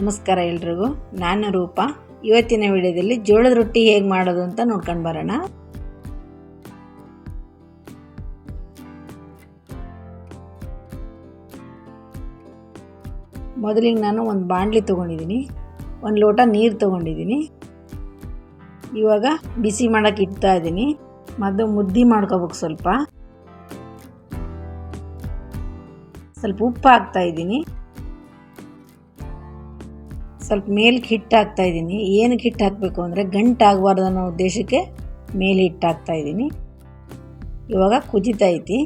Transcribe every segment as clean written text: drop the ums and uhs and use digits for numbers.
ನಮಸ್ಕಾರ ಎಲ್ರಿಗೂ, ನಾನು ರೂಪಾ. ಇವತ್ತಿನ ವಿಡಿಯೋದಲ್ಲಿ ಜೋಳದ ರೊಟ್ಟಿ ಹೇಗೆ ಮಾಡೋದು ಅಂತ ನೋಡ್ಕೊಂಡು ಬರೋಣ. ಮೊದಲಿಗೆ ನಾನು ಒಂದು ಬಾಣಲಿ ತೊಗೊಂಡಿದ್ದೀನಿ, ಒಂದು ಲೋಟ ನೀರು ತೊಗೊಂಡಿದ್ದೀನಿ. ಇವಾಗ ಬಿಸಿ ಮಾಡೋಕ್ಕೆ ಇಡ್ತಾ ಇದ್ದೀನಿ. ಮತ್ತು ಮುದ್ದೆ ಮಾಡ್ಕೋಬೇಕು. ಸ್ವಲ್ಪ ಉಪ್ಪು ಹಾಕ್ತಾ ಇದ್ದೀನಿ. ಸ್ವಲ್ಪ ಮೇಲ್ಗೆ ಹಿಟ್ಟು ಹಾಕ್ತಾ ಇದ್ದೀನಿ. ಏನಕ್ಕೆ ಹಿಟ್ಟು ಹಾಕಬೇಕು ಅಂದರೆ ಗಂಟಾಗಬಾರ್ದು ಅನ್ನೋ ಉದ್ದೇಶಕ್ಕೆ ಮೇಲೆ ಹಿಟ್ಟು ಹಾಕ್ತಾ ಇದ್ದೀನಿ. ಇವಾಗ ಕುದೀತಾ ಐತಿ.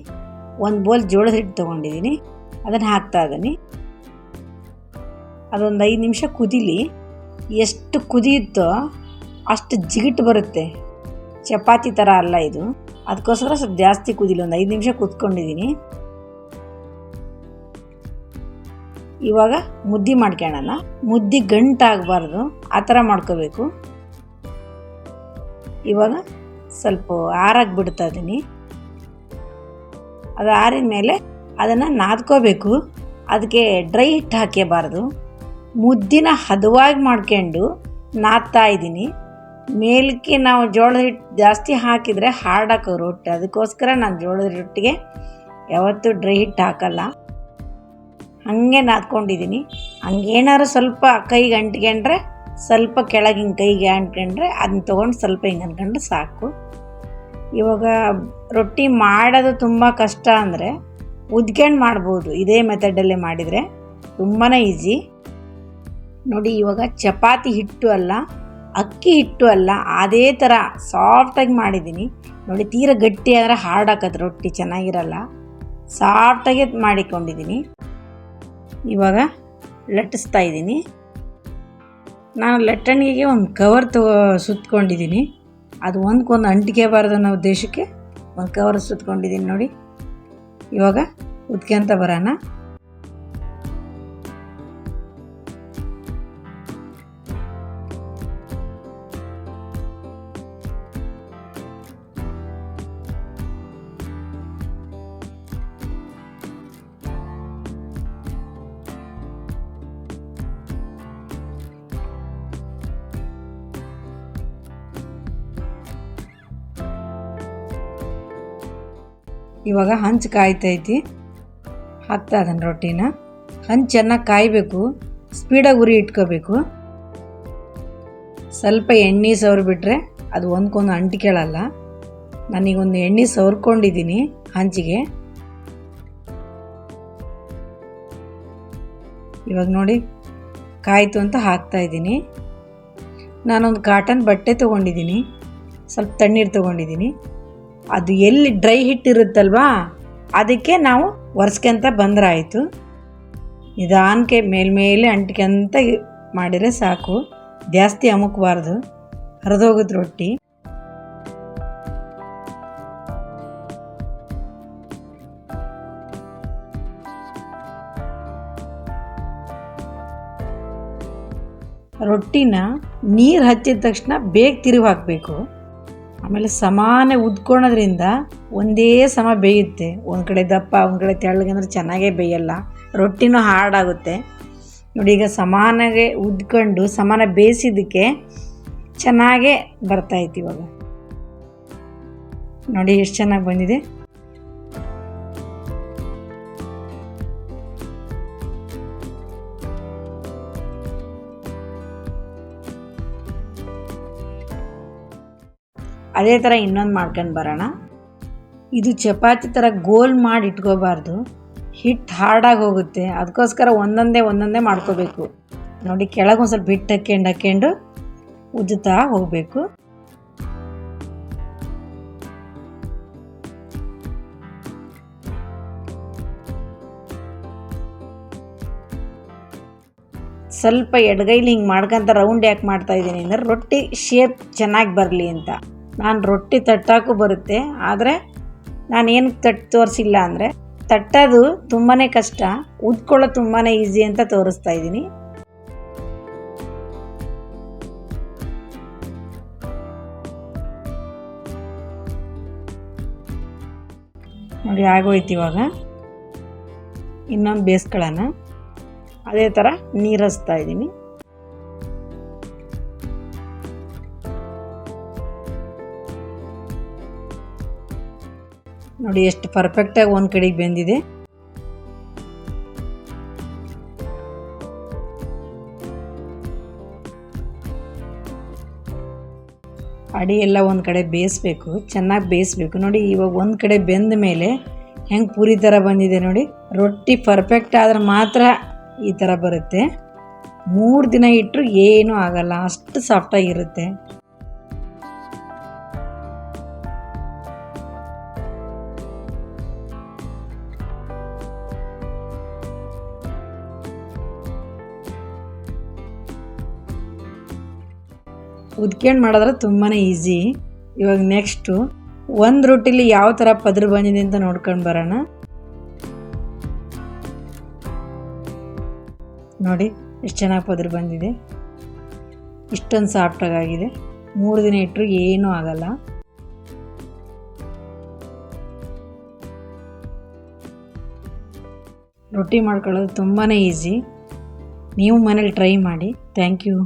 ಒಂದು ಬೋಲ್ ಜೋಳದ ಹಿಟ್ಟು ತೊಗೊಂಡಿದ್ದೀನಿ, ಅದನ್ನು ಹಾಕ್ತಾ ಇದ್ದೀನಿ. ಅದೊಂದು 5 ನಿಮಿಷ ಕುದೀಲಿ. ಎಷ್ಟು ಕುದಿಯುತ್ತೋ ಅಷ್ಟು ಜಿಗಿಟ್ಟು ಬರುತ್ತೆ. ಚಪಾತಿ ಥರ ಅಲ್ಲ ಇದು, ಅದಕ್ಕೋಸ್ಕರ ಸ್ವಲ್ಪ ಜಾಸ್ತಿ ಕುದಿಲಿ. ಒಂದು 5 ನಿಮಿಷ ಕುದ್ಕೊಂಡಿದ್ದೀನಿ. ಇವಾಗ ಮುದ್ದೆ ಮಾಡ್ಕೊಳ್ಳೋಣ. ಮುದ್ದೆ ಗಂಟಾಗಬಾರ್ದು, ಆ ಥರ ಮಾಡ್ಕೋಬೇಕು. ಇವಾಗ ಸ್ವಲ್ಪ ಆರಾಗಿ ಬಿಡ್ತಾ ಇದ್ದೀನಿ. ಅದು ಆರಿದ ಮೇಲೆ ಅದನ್ನು ನಾದ್ಕೋಬೇಕು. ಅದಕ್ಕೆ ಡ್ರೈ ಹಿಟ್ಟು ಹಾಕಬಾರ್ದು. ಮುದ್ದಿನ ಹದವಾಗಿ ಮಾಡ್ಕೊಂಡು ನಾದ್ತಾ ಇದ್ದೀನಿ. ಮೇಲಕ್ಕೆ ನಾವು ಜೋಳದ ಹಿಟ್ಟು ಜಾಸ್ತಿ ಹಾಕಿದರೆ ಹಾರ್ಡ್ ಹಾಕೋ ರೊಟ್ಟಿ. ಅದಕ್ಕೋಸ್ಕರ ನಾನು ಜೋಳದ ರೊಟ್ಟಿಗೆ ಯಾವತ್ತೂ ಡ್ರೈ ಹಿಟ್ಟು ಹಾಕಲ್ಲ. ಹಾಗೆ ನಾದ್ಕೊಂಡಿದ್ದೀನಿ. ಹಂಗೇನಾದ್ರು ಸ್ವಲ್ಪ ಕೈಗೆ ಅಂಟ್ಕೊಂಡ್ರೆ, ಸ್ವಲ್ಪ ಕೆಳಗೆ ಹಿಂಗೆ ಕೈಗೆ ಅಂಟ್ಕೊಂಡ್ರೆ ಅದನ್ನ ತೊಗೊಂಡು ಸ್ವಲ್ಪ ಹಿಂಗೆ ಅಂದ್ಕೊಂಡ್ರೆ ಸಾಕು. ಇವಾಗ ರೊಟ್ಟಿ ಮಾಡೋದು ತುಂಬ ಕಷ್ಟ ಅಂದರೆ ಉದ್ಕೊಂಡು ಮಾಡ್ಬೋದು. ಇದೇ ಮೆಥಡಲ್ಲೇ ಮಾಡಿದರೆ ತುಂಬಾ ಈಸಿ. ನೋಡಿ, ಇವಾಗ ಚಪಾತಿ ಹಿಟ್ಟು ಅಲ್ಲ, ಅಕ್ಕಿ ಹಿಟ್ಟು ಅಲ್ಲ, ಅದೇ ಥರ ಸಾಫ್ಟಾಗಿ ಮಾಡಿದ್ದೀನಿ. ನೋಡಿ, ತೀರ ಗಟ್ಟಿ ಆದರೆ ಹಾರ್ಡ್ ಹಾಕೋದು ರೊಟ್ಟಿ ಚೆನ್ನಾಗಿರಲ್ಲ. ಸಾಫ್ಟಾಗಿ ಮಾಡಿಕೊಂಡಿದ್ದೀನಿ. ಇವಾಗ ಲಟ್ಟಿಸ್ತಾ ಇದ್ದೀನಿ. ನಾನು ಲಟ್ಟಣಿಗೆ ಒಂದು ಕವರ್ ಸುತ್ಕೊಂಡಿದ್ದೀನಿ. ಅದು ಒಂದಕ್ಕೊಂದು ಅಂಟಿಕೆಬಾರ್ದು ಅನ್ನೋ ಉದ್ದೇಶಕ್ಕೆ ಒಂದು ಕವರ್ ಸುತ್ಕೊಂಡಿದ್ದೀನಿ. ನೋಡಿ, ಇವಾಗ ಉದ್ಕೊಂತ ಬರೋಣ. ಇವಾಗ ಹಂಚು ಕಾಯ್ತೈತಿ. ಹಾಕ್ತಾ ಅದನ್ನು ರೊಟ್ಟಿನ. ಹಂಚು ಚೆನ್ನಾಗಿ ಕಾಯಬೇಕು, ಸ್ಪೀಡಾಗಿ ಉರಿ ಇಟ್ಕೋಬೇಕು. ಸ್ವಲ್ಪ ಎಣ್ಣೆ ಸವರ್ಬಿಟ್ರೆ ಅದು ಒಂದ್ಕೊಂದು ಅಂಟಿಕೊಳ್ಳಲ್ಲ. ನಾನೀಗೊಂದು ಎಣ್ಣೆ ಸವರ್ಕೊಂಡಿದ್ದೀನಿ ಹಂಚಿಗೆ. ಇವಾಗ ನೋಡಿ ಕಾಯ್ತು ಅಂತ ಹಾಕ್ತಾ ಇದ್ದೀನಿ. ನಾನೊಂದು ಕಾಟನ್ ಬಟ್ಟೆ ತೊಗೊಂಡಿದ್ದೀನಿ, ಸ್ವಲ್ಪ ತಣ್ಣೀರು ತೊಗೊಂಡಿದ್ದೀನಿ. ಅದು ಎಲ್ಲಿ ಡ್ರೈ ಹಿಟ್ಟಿರುತ್ತಲ್ವಾ ಅದಕ್ಕೆ ನಾವು ಒರೆಸ್ಕೊಂತ ಬಂದ್ರೆ ಆಯಿತು. ನಿಧಾನಕ್ಕೆ ಮೇಲ್ಮೇಲೆ ಅಂಟ್ಕೊಂತ ಮಾಡಿದರೆ ಸಾಕು. ಜಾಸ್ತಿ ಅಮುಕಬಾರ್ದು, ಹರಿದೋಗುತ್ತೆ ರೊಟ್ಟಿ. ರೊಟ್ಟಿನ ನೀರು ಹಚ್ಚಿದ ತಕ್ಷಣ ಬೇಗ ತಿರುಗಿ ಹಾಕಬೇಕು. ಆಮೇಲೆ ಸಮಾನ ಉದ್ಕೊಳ್ಳೋದ್ರಿಂದ ಒಂದೇ ಸಮ ಬೇಯುತ್ತೆ. ಒಂದು ಕಡೆ ದಪ್ಪ, ಒಂದು ಕಡೆ ತೆಳ್ಳಗೆ ಅಂದರೆ ಚೆನ್ನಾಗೇ ಬೇಯಲ್ಲ, ರೊಟ್ಟಿನೂ ಹಾರ್ಡಾಗುತ್ತೆ. ನೋಡಿ, ಈಗ ಸಮಾನಾಗೆ ಉದ್ಕೊಂಡು ಸಮಾನ ಬೇಯಿಸಿದ್ದಕ್ಕೆ ಚೆನ್ನಾಗೇ ಬರ್ತಾಯಿತ್ತು. ಇವಾಗ ನೋಡಿ ಎಷ್ಟು ಚೆನ್ನಾಗಿ ಬಂದಿದೆ. ಅದೇ ಥರ ಇನ್ನೊಂದು ಮಾಡ್ಕೊಂಡು ಬರೋಣ. ಇದು ಚಪಾತಿ ಥರ ಗೋಲ್ ಮಾಡಿ ಇಟ್ಕೋಬಾರ್ದು, ಹಿಟ್ಟು ಹಾರ್ಡಾಗಿ ಹೋಗುತ್ತೆ. ಅದಕ್ಕೋಸ್ಕರ ಒಂದೊಂದೇ ಮಾಡ್ಕೋಬೇಕು. ನೋಡಿ, ಕೆಳಗೊಂದು ಸ್ವಲ್ಪ ಹಿಟ್ಟು ಹಾಕ್ಕೊಂಡು ಉಜ್ಜುತ್ತಾ ಹೋಗಬೇಕು. ಸ್ವಲ್ಪ ಎಡಗೈಲಿ ಹಿಂಗೆ ಮಾಡ್ಕೊಂತ ರೌಂಡ್ ಯಾಕೆ ಮಾಡ್ತಾಯಿದ್ದೀನಿ ಅಂದರೆ ರೊಟ್ಟಿ ಶೇಪ್ ಚೆನ್ನಾಗಿ ಬರಲಿ ಅಂತ. ನಾನು ರೊಟ್ಟಿ ತಟ್ಟೋಕ್ಕೂ ಬರುತ್ತೆ, ಆದರೆ ನಾನೇನು ತಟ್ಟು ತೋರಿಸಿಲ್ಲ ಅಂದರೆ ತಟ್ಟೋದು ತುಂಬಾ ಕಷ್ಟ, ಉದ್ಕೊಳ್ಳೋದು ತುಂಬಾ ಈಸಿ ಅಂತ ತೋರಿಸ್ತಾ ಇದ್ದೀನಿ. ನೋಡಿ ಆಗೋಯ್ತು. ಇವಾಗ ಇನ್ನೊಂದು ಬೇಯಿಸ್ಕೊಳ್ಳೋಣ. ಅದೇ ಥರ ನೀರು ಹಚ್ತಾ ಇದ್ದೀನಿ. ನೋಡಿ ಎಷ್ಟು ಪರ್ಫೆಕ್ಟಾಗಿ ಒಂದು ಕಡೆಗೆ ಬೆಂದಿದೆ. ಅಡಿ ಎಲ್ಲ ಒಂದು ಕಡೆ ಬೇಯಿಸ್ಬೇಕು, ಚೆನ್ನಾಗಿ ಬೇಯಿಸ್ಬೇಕು. ನೋಡಿ ಇವಾಗ ಒಂದು ಕಡೆ ಬೆಂದ ಮೇಲೆ ಹೆಂಗೆ ಪೂರಿ ಥರ ಬಂದಿದೆ ನೋಡಿ. ರೊಟ್ಟಿ ಪರ್ಫೆಕ್ಟ್ ಆದ್ರೆ ಮಾತ್ರ ಈ ಥರ ಬರುತ್ತೆ. 3 ದಿನ ಇಟ್ಟರು ಏನೂ ಆಗಲ್ಲ, ಅಷ್ಟು ಸಾಫ್ಟಾಗಿರುತ್ತೆ. ಉದ್ಕೊಂಡು ಮಾಡಿದ್ರೆ ತುಂಬಾ ಈಸಿ. ಇವಾಗ ನೆಕ್ಸ್ಟು ಒಂದು ರೊಟ್ಟಿಲಿ ಯಾವ ಥರ ಪದ್ರ ಬಂದಿದೆ ಅಂತ ನೋಡ್ಕೊಂಡು ಬರೋಣ. ನೋಡಿ ಎಷ್ಟು ಚೆನ್ನಾಗಿ ಪದ್ರ ಬಂದಿದೆ, ಇಷ್ಟೊಂದು ಸಾಫ್ಟಾಗಿದೆ. 3 ದಿನ ಇಟ್ಟರು ಏನೂ ಆಗಲ್ಲ. ರೊಟ್ಟಿ ಮಾಡ್ಕೊಳ್ಳೋದು ತುಂಬಾ ಈಸಿ. ನೀವು ಮನೇಲಿ ಟ್ರೈ ಮಾಡಿ. Thank you.